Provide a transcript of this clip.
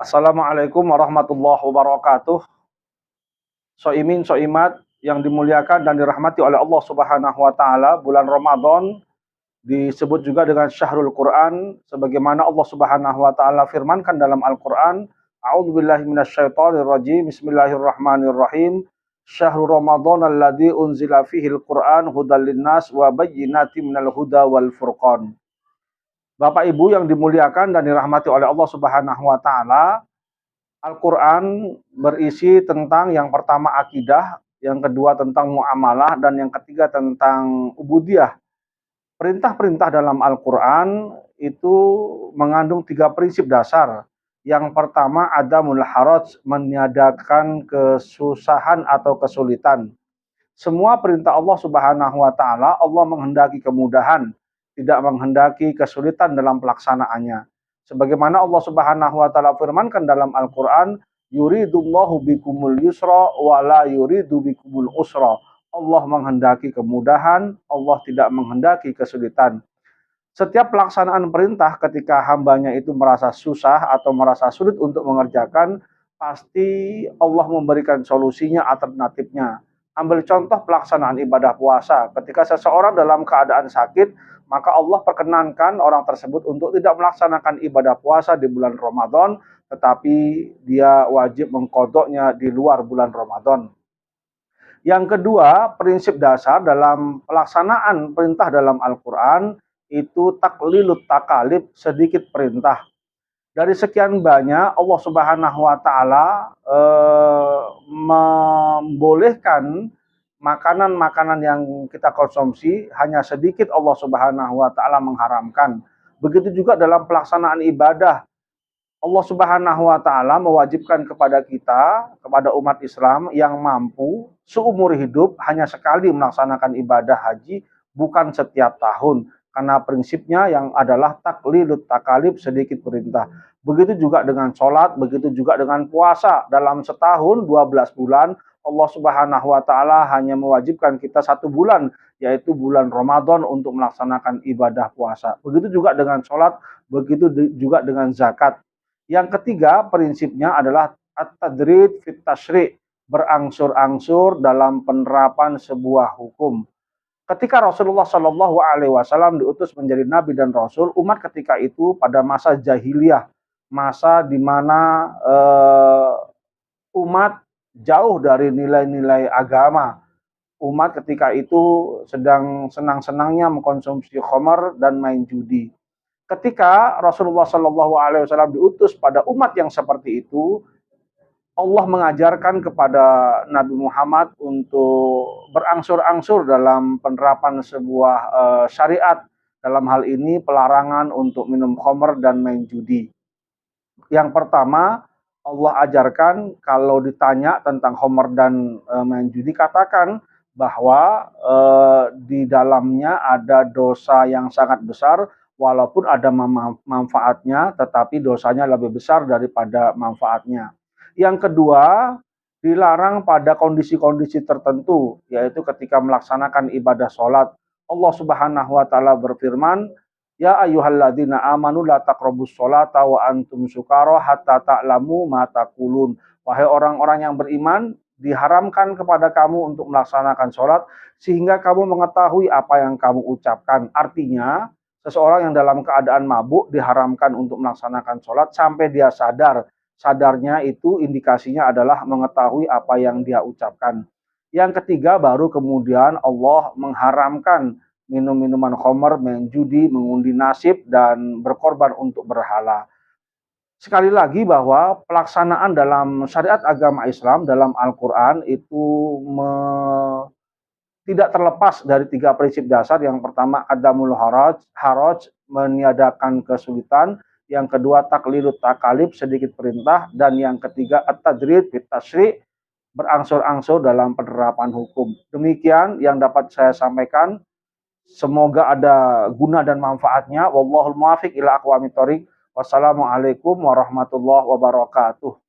Assalamualaikum warahmatullahi wabarakatuh. Soimin, soimat yang dimuliakan dan dirahmati oleh Allah Subhanahu wa taala, bulan Ramadan disebut juga dengan Syahrul Quran sebagaimana Allah Subhanahu wa taala firmankan dalam Al-Qur'an, A'udzubillahi minasyaitonir rajim. Bismillahirrahmanirrahim. Syahrul Ramadan alladzi unzila fihil Qur'an hudal linnas wa bayyinatin minal huda wal furqan. Bapak Ibu yang dimuliakan dan dirahmati oleh Allah Subhanahu wa taala, Al-Quran berisi tentang yang pertama akidah, yang kedua tentang muamalah, dan yang ketiga tentang ubudiyah. Perintah-perintah dalam Al-Quran itu mengandung 3 prinsip dasar. Yang pertama adamul haraj, meniadakan kesusahan atau kesulitan. Semua perintah Allah Subhanahu wa taala, Allah menghendaki kemudahan, tidak menghendaki kesulitan dalam pelaksanaannya. Sebagaimana Allah Subhanahu wa taala firmankan dalam Al-Qur'an, yuridullahu bikumul yusra wa la yuridu bikumul usra. Allah menghendaki kemudahan, Allah tidak menghendaki kesulitan. Setiap pelaksanaan perintah ketika hambanya itu merasa susah atau merasa sulit untuk mengerjakan, pasti Allah memberikan solusinya, alternatifnya. Ambil contoh pelaksanaan ibadah puasa. Ketika seseorang dalam keadaan sakit, maka Allah perkenankan orang tersebut untuk tidak melaksanakan ibadah puasa di bulan Ramadan, tetapi dia wajib mengkodoknya di luar bulan Ramadan. Yang kedua, prinsip dasar dalam pelaksanaan perintah dalam Al-Quran itu taklilut takalib, sedikit perintah. Dari sekian banyak, Allah Subhanahu wa taala membolehkan makanan-makanan yang kita konsumsi, hanya sedikit Allah Subhanahu wa taala mengharamkan. Begitu juga dalam pelaksanaan ibadah, Allah Subhanahu wa taala mewajibkan kepada kita, kepada umat Islam yang mampu seumur hidup hanya sekali melaksanakan ibadah haji, bukan setiap tahun. Karena prinsipnya yang adalah taklilut takalib, sedikit perintah. Begitu juga dengan sholat, begitu juga dengan puasa. Dalam setahun 12 bulan, Allah Subhanahu wa taala hanya mewajibkan kita 1 bulan, yaitu bulan Ramadan, untuk melaksanakan ibadah puasa. Begitu juga dengan sholat, begitu juga dengan zakat. Yang ketiga, prinsipnya adalah at-tadrid fit tasyri', berangsur-angsur dalam penerapan sebuah hukum. Ketika Rasulullah Shallallahu Alaihi Wasallam diutus menjadi nabi dan rasul, umat ketika itu pada masa jahiliyah, masa di mana umat jauh dari nilai-nilai agama. Umat ketika itu sedang senang-senangnya mengkonsumsi khamar dan main judi. Ketika Rasulullah Shallallahu Alaihi Wasallam diutus pada umat yang seperti itu, Allah mengajarkan kepada Nabi Muhammad untuk berangsur-angsur dalam penerapan sebuah syariat. Dalam hal ini pelarangan untuk minum khamr dan main judi. Yang pertama, Allah ajarkan kalau ditanya tentang khamr dan main judi, katakan bahwa di dalamnya ada dosa yang sangat besar, walaupun ada manfaatnya, tetapi dosanya lebih besar daripada manfaatnya. Yang kedua, dilarang pada kondisi-kondisi tertentu, yaitu ketika melaksanakan ibadah sholat. Allah Subhanahu wa taala berfirman, ya ayyuhalladzina amanu la taqrabus sholata wa antum sukara hatta ta'lamu ma taqulun. Wahai orang-orang yang beriman, diharamkan kepada kamu untuk melaksanakan sholat sehingga kamu mengetahui apa yang kamu ucapkan. Artinya, seseorang yang dalam keadaan mabuk diharamkan untuk melaksanakan sholat sampai dia sadar. Sadarnya itu indikasinya adalah mengetahui apa yang dia ucapkan. Yang ketiga, baru kemudian Allah mengharamkan minum minuman khamr, main judi, mengundi nasib, dan berkorban untuk berhala. Sekali lagi bahwa pelaksanaan dalam syariat agama Islam dalam Al-Quran itu tidak terlepas dari 3 prinsip dasar. Yang pertama adamul haraj, meniadakan kesulitan. Yang kedua taklilut takalib, sedikit perintah. Dan yang ketiga at-tadrid fit tasyri', berangsur-angsur dalam penerapan hukum. Demikian yang dapat saya sampaikan. Semoga ada guna dan manfaatnya. Wallahul muwaffiq ila aqwamit thoriq. Wassalamualaikum warahmatullahi wabarakatuh.